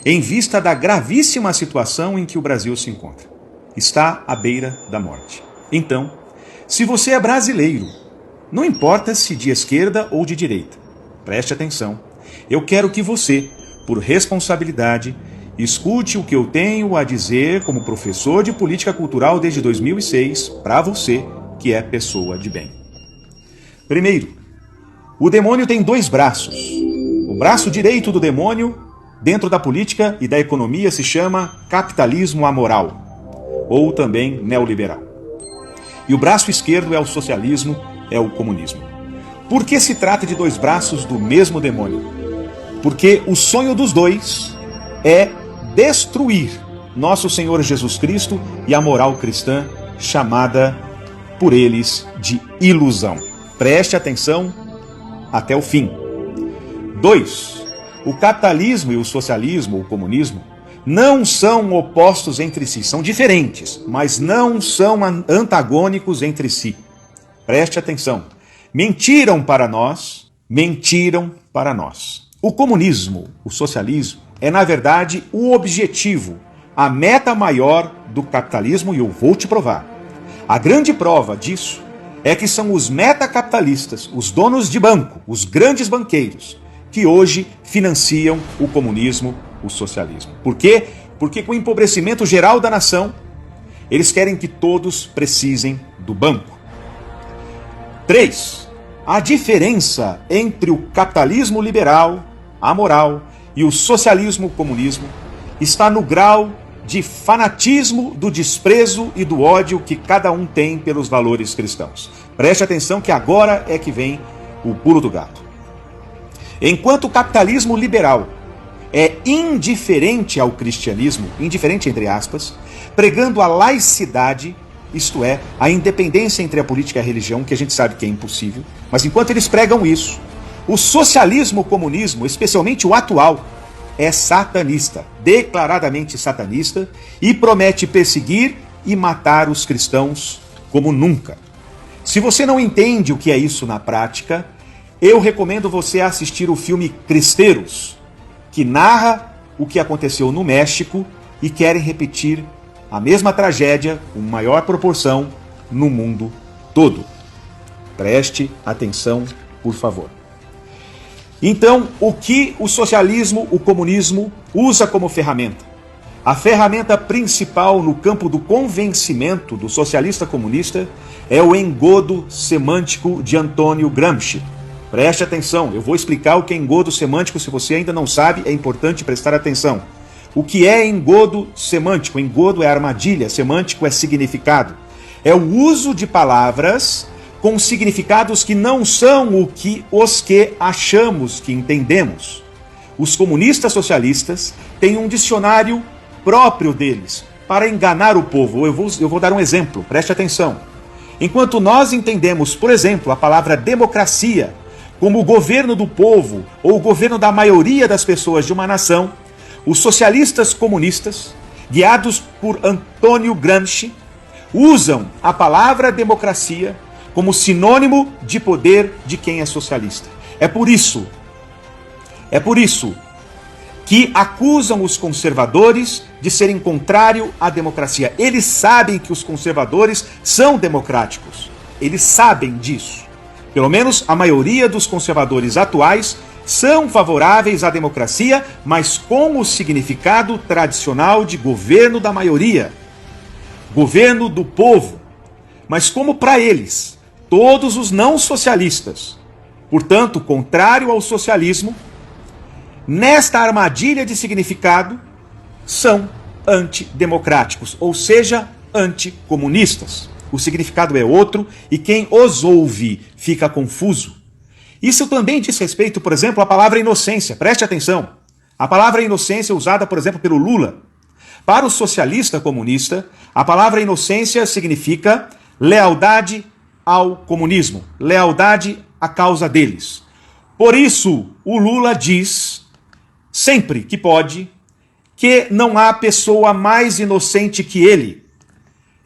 em vista da gravíssima situação em que o Brasil se encontra. Está à beira da morte. Então, se você é brasileiro, não importa se de esquerda ou de direita, preste atenção. Eu quero que você, por responsabilidade, escute o que eu tenho a dizer como professor de política cultural desde 2006 para você que é pessoa de bem. Primeiro, o demônio tem dois braços. O braço direito do demônio, dentro da política e da economia, se chama capitalismo amoral, ou também neoliberal. E o braço esquerdo é o socialismo, é o comunismo. Por que se trata de dois braços do mesmo demônio? Porque o sonho dos dois é destruir nosso Senhor Jesus Cristo e a moral cristã, chamada por eles de ilusão. Preste atenção até o fim. 2. O capitalismo e o socialismo, o comunismo, não são opostos entre si, são diferentes, mas não são antagônicos entre si. Preste atenção. Mentiram para nós. O comunismo, o socialismo, é na verdade o objetivo, a meta maior do capitalismo, e eu vou te provar. A grande prova disso é que são os metacapitalistas, os donos de banco, os grandes banqueiros, que hoje financiam o comunismo, o socialismo. Por quê? Porque com o empobrecimento geral da nação, eles querem que todos precisem do banco. 3. A diferença entre o capitalismo liberal, amoral, e o socialismo, o comunismo, está no grau de fanatismo, do desprezo e do ódio que cada um tem pelos valores cristãos. Preste atenção que agora é que vem o pulo do gato. Enquanto o capitalismo liberal é indiferente ao cristianismo, indiferente entre aspas, pregando a laicidade, isto é, a independência entre a política e a religião, que a gente sabe que é impossível, mas enquanto eles pregam isso, o socialismo, o comunismo, especialmente o atual, é satanista, declaradamente satanista, e promete perseguir e matar os cristãos como nunca. Se você não entende o que é isso na prática, eu recomendo você assistir o filme Cristeiros, que narra o que aconteceu no México e querem repetir a mesma tragédia com maior proporção no mundo todo. Preste atenção, por favor. Então, o que o socialismo, o comunismo usa como ferramenta? A ferramenta principal no campo do convencimento do socialista comunista é o engodo semântico de Antônio Gramsci. Preste atenção, eu vou explicar o que é engodo semântico, se você ainda não sabe, é importante prestar atenção. O que é engodo semântico? Engodo é armadilha, semântico é significado. É o uso de palavras com significados que não são os que achamos que entendemos. Os comunistas socialistas têm um dicionário próprio deles para enganar o povo. Eu vou dar um exemplo, preste atenção. Enquanto nós entendemos, por exemplo, a palavra democracia como o governo do povo ou o governo da maioria das pessoas de uma nação, os socialistas comunistas, guiados por Antônio Gramsci, usam a palavra democracia como sinônimo de poder de quem é socialista. É por isso que acusam os conservadores de serem contrário à democracia. Eles sabem que os conservadores são democráticos. Eles sabem disso. Pelo menos a maioria dos conservadores atuais são favoráveis à democracia, mas com o significado tradicional de governo da maioria, governo do povo. Mas como para eles, todos os não socialistas, portanto, contrário ao socialismo, nesta armadilha de significado, são antidemocráticos, ou seja, anticomunistas. O significado é outro e quem os ouve fica confuso. Isso também diz respeito, por exemplo, à palavra inocência. Preste atenção. A palavra inocência usada, por exemplo, pelo Lula. Para o socialista comunista, a palavra inocência significa lealdade ao comunismo, lealdade à causa deles. Por isso, o Lula diz, sempre que pode, que não há pessoa mais inocente que ele.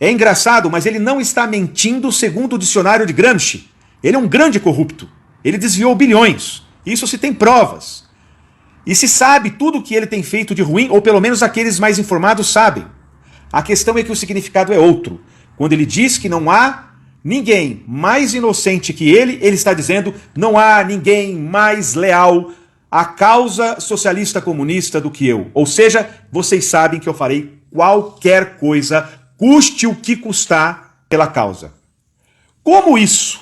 É engraçado, mas ele não está mentindo segundo o dicionário de Gramsci. Ele é um grande corrupto. Ele desviou bilhões. Isso se tem provas. E se sabe tudo o que ele tem feito de ruim, ou pelo menos aqueles mais informados sabem. A questão é que o significado é outro. Quando ele diz que não há ninguém mais inocente que ele está dizendo não há ninguém mais leal à causa socialista comunista do que eu. Ou seja, vocês sabem que eu farei qualquer coisa, custe o que custar, pela causa. Como isso,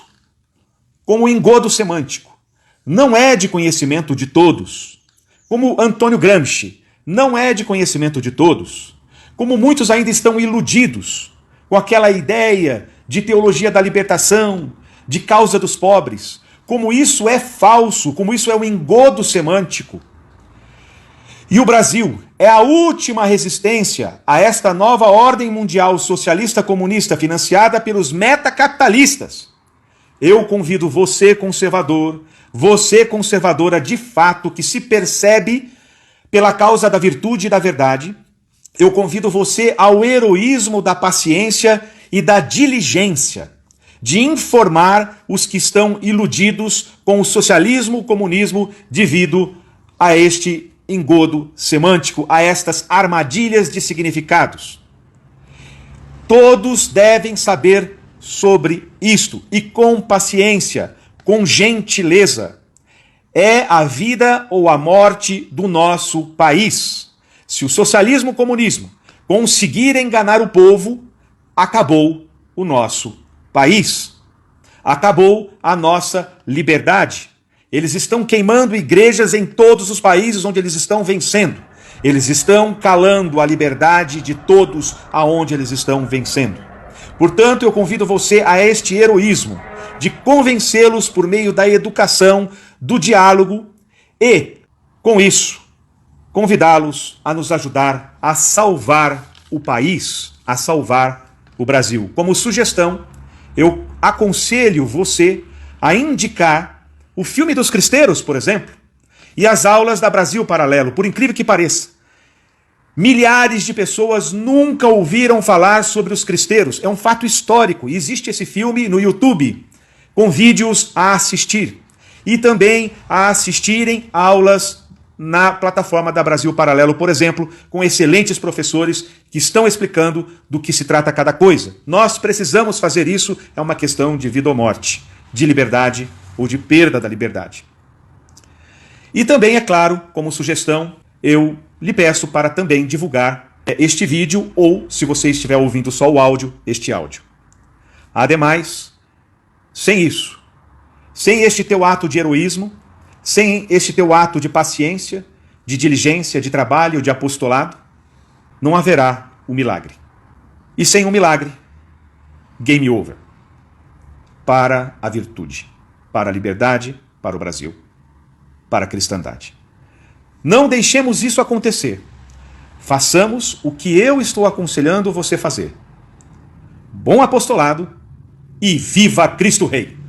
como engodo semântico, não é de conhecimento de todos, como Antônio Gramsci não é de conhecimento de todos, como muitos ainda estão iludidos com aquela ideia de teologia da libertação, de causa dos pobres, como isso é falso, como isso é um engodo semântico. E o Brasil é a última resistência a esta nova ordem mundial socialista comunista financiada pelos metacapitalistas. Eu convido você, conservadora de fato, que se percebe pela causa da virtude e da verdade, eu convido você ao heroísmo da paciência e da diligência, de informar os que estão iludidos com o socialismo, o comunismo, devido a este engodo semântico, a estas armadilhas de significados. Todos devem saber sobre isto, e com paciência, com gentileza. É a vida ou a morte do nosso país. Se o socialismo e o comunismo conseguir enganar o povo, acabou o nosso país. Acabou a nossa liberdade. Eles estão queimando igrejas em todos os países onde eles estão vencendo. Eles estão calando a liberdade de todos aonde eles estão vencendo. Portanto, eu convido você a este heroísmo de convencê-los por meio da educação, do diálogo e, com isso, convidá-los a nos ajudar a salvar o país, a salvar o Brasil. Como sugestão, eu aconselho você a indicar o filme dos Cristeiros, por exemplo, e as aulas da Brasil Paralelo, por incrível que pareça. Milhares de pessoas nunca ouviram falar sobre os cristeiros. É um fato histórico. Existe esse filme no YouTube, com vídeos a assistir. E também a assistirem aulas na plataforma da Brasil Paralelo, por exemplo, com excelentes professores que estão explicando do que se trata cada coisa. Nós precisamos fazer isso, é uma questão de vida ou morte, de liberdade ou de perda da liberdade. E também, é claro, como sugestão, eu lhe peço para também divulgar este vídeo ou, se você estiver ouvindo só o áudio, este áudio. Ademais, sem isso, sem este teu ato de heroísmo, sem este teu ato de paciência, de diligência, de trabalho, de apostolado, não haverá o milagre. E sem o milagre, game over. Para a virtude, para a liberdade, para o Brasil, para a cristandade. Não deixemos isso acontecer. Façamos o que eu estou aconselhando você fazer. Bom apostolado e viva Cristo Rei!